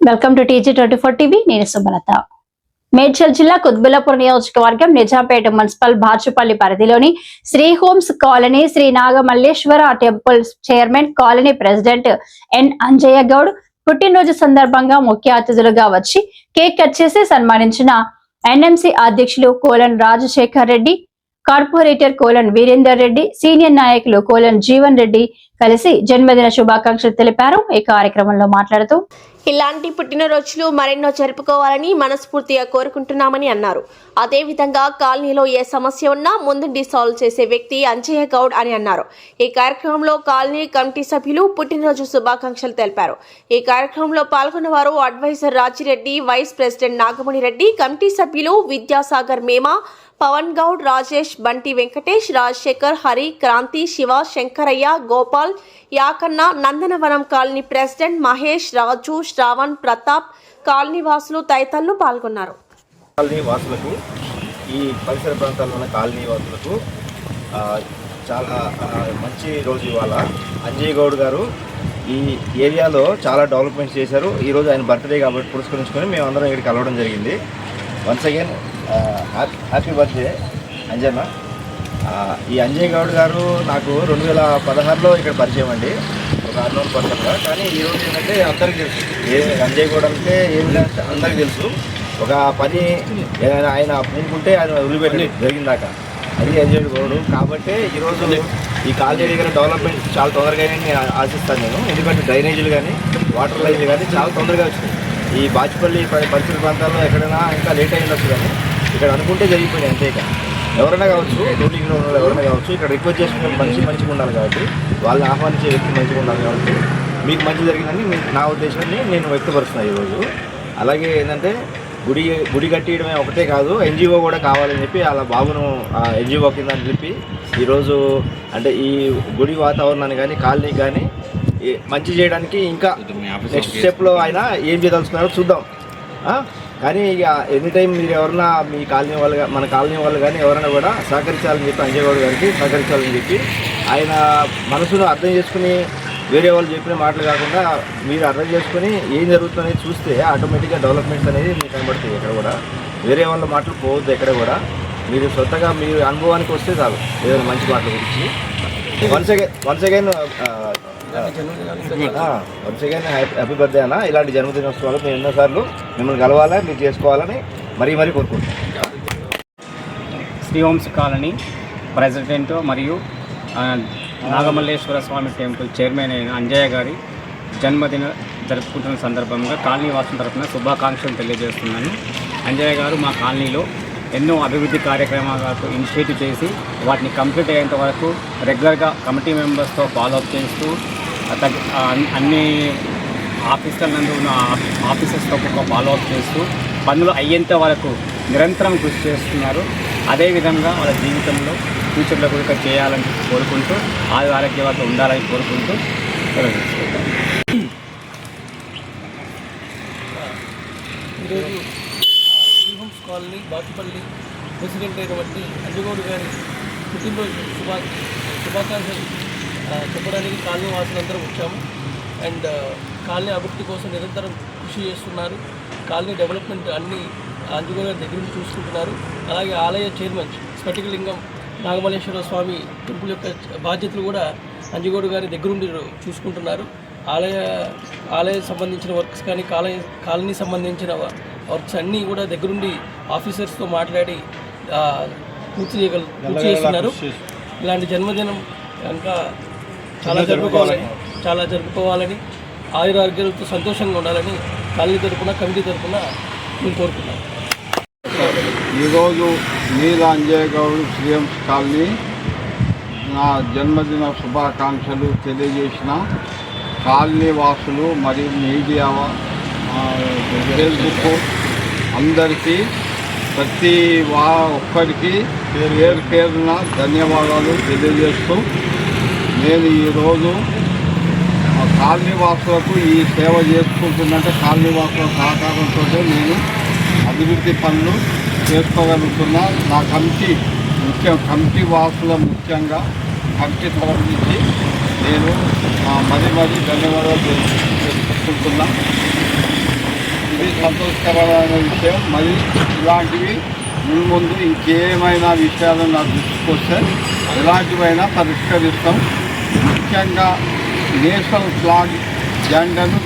Welcome to TG24 TV. నేను సుమలత. మేడ్చల్ జిల్లా కుత్బుల్లాపూర్ నియోజకవర్గం నిజాంపేట మున్సిపల్ బాచుపల్లి పరిధిలోని Sri homes colony Sri Nagamalleswara temple chairman colony president N Anjaiah Goud పుట్టినరోజు సందర్భంగా ముఖ్య అతిథులుగా వచ్చి కేక్ కట్ చేసి సన్మానించిన NMC అధ్యక్షులు కోలన్ రాజశేఖర్ రెడ్డి, కార్పొరేటర్ కోలన్ వీరేందర్ రెడ్డి, సీనియర్ నాయకులు కోలన్ జీవన్ రెడ్డి కలిసి జన్మదిన శుభాకాంక్షలు తెలిపారు. ఈ కార్యక్రమంలో మాట్లాడుతూ ఇలాంటి పుట్టినరోజులు మరెన్నో జరుపుకోవాలని మనస్ఫూర్తిగా కోరుకుంటున్నామని అన్నారు. అదేవిధంగా కాలనీలో ఏ సమస్య ఉన్నా ముందుండి సాల్వ్ చేసే వ్యక్తి అంజయ్య గౌడ్ అని అన్నారు. ఈ కార్యక్రమంలో కాలనీ కమిటీ సభ్యులు పుట్టినరోజు శుభాకాంక్షలు తెలిపారు. ఈ కార్యక్రమంలో పాల్గొన్న వారు advisor Rajireddy, vice president Nagamani Reddy, committee సభ్యులు Vidyasagar Mema, Pavan Goud, Rajesh, Bunty Venkatesh, Rajasekhar, Hari, Kranthi, Shiva, Shankaraiah, Gopal, Yakanna, Nandanavanam colony president Mahesh, Raju, Shravan, Pratap, colony వాసులు తదితరులు పాల్గొన్నారు. కాలనీ వాసులకు, ఈ పరిసర ప్రాంతాల్లో ఉన్న కాలనీ వాసులకు చాలా మంచి రోజు ఇవాళ. అంజయ్ గౌడ్ గారు ఈ ఏరియాలో చాలా డెవలప్మెంట్స్ చేశారు. ఈరోజు ఆయన బర్త్డే కాబట్టి పురస్కరించుకొని మేము అందరం ఇక్కడికి కలవడం జరిగింది. Once again happy birthday Anjanna. ఈ అంజయ్ గౌడ్ గారు నాకు 2016లో ఇక్కడ పరిచయం అండి, ఒక అన్నోన్ పర్సన్గా. కానీ ఈరోజు ఏంటంటే అందరికీ తెలుసు, అంజయ్ గౌడ్ అంటే ఏమి అందరికీ తెలుసు. ఒక పని ఆయన పూనుకుంటే ఆయన వదిలిపెట్టి జరిగిందాక అది అంజయ్ గౌడ్. కాబట్టి ఈరోజు ఈ కాలనీ దగ్గర డెవలప్మెంట్ చాలా తొందరగా నేను ఆశిస్తాను నేను. ఎందుకంటే డ్రైనేజీలు కానీ వాటర్ లైన్లు కానీ చాలా తొందరగా వచ్చినాయి. ఈ బాచుపల్లి పరిసర ప్రాంతాల్లో ఎక్కడైనా ఇంకా లేట్ అయ్యిండొచ్చు, కానీ ఇక్కడ అనుకుంటే జరిగిపోయింది అంతే. ఇక ఎవరైనా కావచ్చు, డ్యూటీలో ఉన్న వాళ్ళు ఎవరైనా కావచ్చు, ఇక్కడ రిక్వెస్ట్ చేసుకునే మంచిగా ఉండాలి కాబట్టి, వాళ్ళని ఆహ్వానించే వ్యక్తి మంచిగా ఉండాలి కాబట్టి మీకు మంచి జరిగిందని నా ఉద్దేశాన్ని నేను వ్యక్తపరుస్తున్నాను ఈరోజు. అలాగే ఏంటంటే గుడి కట్టియడమే ఒకటే కాదు, NGO కూడా కావాలని చెప్పి అలా బాబును NGO కింద అని చెప్పి ఈరోజు అంటే ఈ గుడి వాతావరణాన్ని కానీ కాలనీకి కానీ మంచి చేయడానికి ఇంకా నెక్స్ట్ స్టెప్లో ఆయన ఏం చేయదలుచుకున్నారో చూద్దాం. కానీ ఇక ఎనీ టైం మీరు ఎవరన్నా మీ కాలనీ వాళ్ళు, మన కాలనీ వాళ్ళు కానీ ఎవరైనా కూడా సహకరించాలని చెప్పి అంజయ్ గౌడ్ గారికి సహకరించాలని చెప్పి ఆయన మనసును అర్థం చేసుకుని వేరే వాళ్ళు చెప్పిన మాటలు కాకుండా మీరు అర్థం చేసుకుని ఏం జరుగుతుందనేది చూస్తే ఆటోమేటిక్గా డెవలప్మెంట్స్ అనేది మీకు కనబడుతుంది. ఎక్కడ కూడా వేరే వాళ్ళ మాటలు పోవద్దు. ఎక్కడ కూడా మీరు సొంతగా మీ అనుభవానికి వస్తే చాలు ఏదైనా మంచి మాటల గురించి. వన్స్ అగైన్ హ్యాపీ బర్త్డే అన్న. ఇలాంటి జన్మదినోత్సవాలు మేము ఎన్నోసార్లు మిమ్మల్ని కలవాలా, మీరు చేసుకోవాలని మరీ కోరుకుంటున్నాం. శ్రీ హోమ్స్ కాలనీ ప్రెసిడెంట్ మరియు నాగమల్లేశ్వర స్వామి టెంపుల్ చైర్మన్ అయిన అంజయ్య గారి జన్మదిన జరుపుకుంటున్న సందర్భంగా కాలనీ వాసుల తరఫున శుభాకాంక్షలు తెలియజేస్తున్నాను. అంజయ్య గారు మా కాలనీలో ఎన్నో అభివృద్ధి కార్యక్రమాలకు ఇనిషియేటివ్ చేసి వాటిని కంప్లీట్ అయ్యేంత వరకు రెగ్యులర్గా కమిటీ మెంబర్స్తో ఫాలోఅప్ చేస్తూ అన్ని ఆఫీసర్ల నందు ఉన్న ఆఫీసర్స్తో ఫాలోఅప్ చేస్తూ పనులు అయ్యేంత వరకు నిరంతరం కృషి చేస్తున్నారు. అదేవిధంగా వాళ్ళ జీవితంలో ఫ్యూచర్లో కూడా చేయాలని కోరుకుంటూ ఆరోగ్యవంతంగా ఉండాలని కోరుకుంటూ ఈరోజు Sri homes colony Bachupally president అయినటువంటి అంజయ్ గౌడ్ గారి పుట్టినరోజు శుభాకాంక్షలు చెప్పడానికి కాలనీ వాసులందరం వచ్చాము. అండ్ కాలనీ అభివృద్ధి కోసం నిరంతరం కృషి చేస్తున్నారు. కాలనీ డెవలప్మెంట్ అన్ని అంజయ్ గౌడ్ గారి దగ్గర నుంచి చూసుకుంటున్నారు. అలాగే ఆలయ చైర్మన్ స్ఫటికలింగం నాగమల్లేశ్వర స్వామి టెంపుల్ యొక్క బాధ్యతలు కూడా అంజయ్ గౌడ్ గారి దగ్గరుండి చూసుకుంటున్నారు. ఆలయ సంబంధించిన వర్క్స్ కానీ కాలనీ సంబంధించిన వర్క్స్ అన్నీ కూడా దగ్గరుండి ఆఫీసర్స్తో మాట్లాడి పూర్తి చేస్తున్నారు. ఇలాంటి జన్మదినం ఇంకా చాలా జరుపుకోవాలని ఆయురారోగ్యాలతో సంతోషంగా ఉండాలని కాలనీ తరపున, కమిటీ తరపున మేము కోరుకున్నాం. ఈరోజు నీల అంజయ్ గౌడ్ శ్రీ హోమ్స్ కాలనీ నా జన్మదిన శుభాకాంక్షలు తెలియజేసిన కాలనీ వాసులు మరియు మీడియా, ఫేస్బుక్ అందరికీ ప్రతి ఒక్కరికి పేరున ధన్యవాదాలు తెలియజేస్తూ, నేను ఈరోజు కాలనీ వాసులకు ఈ సేవ చేసుకుంటున్నట్టే కాలనీ వాసుల సహకారంతో నేను అభివృద్ధి పనులు చేసుకోగలుగుతున్నా. నా కమిటీ వాసుల ముఖ్యంగా కమిటీ తరఫు నుంచి నేను మరీ ధన్యవాదాలు తెలుసుకుంటున్నా. సంతోషకరమైన విషయం. మరి ఇలాంటివి ముందు ఇంకేమైనా విషయాలు నా దృష్టికి వస్తే ఎలాంటివైనా పరిష్కరిస్తాం. ముఖ్యంగా నేషనల్ ఫ్లాగ్ జెండాను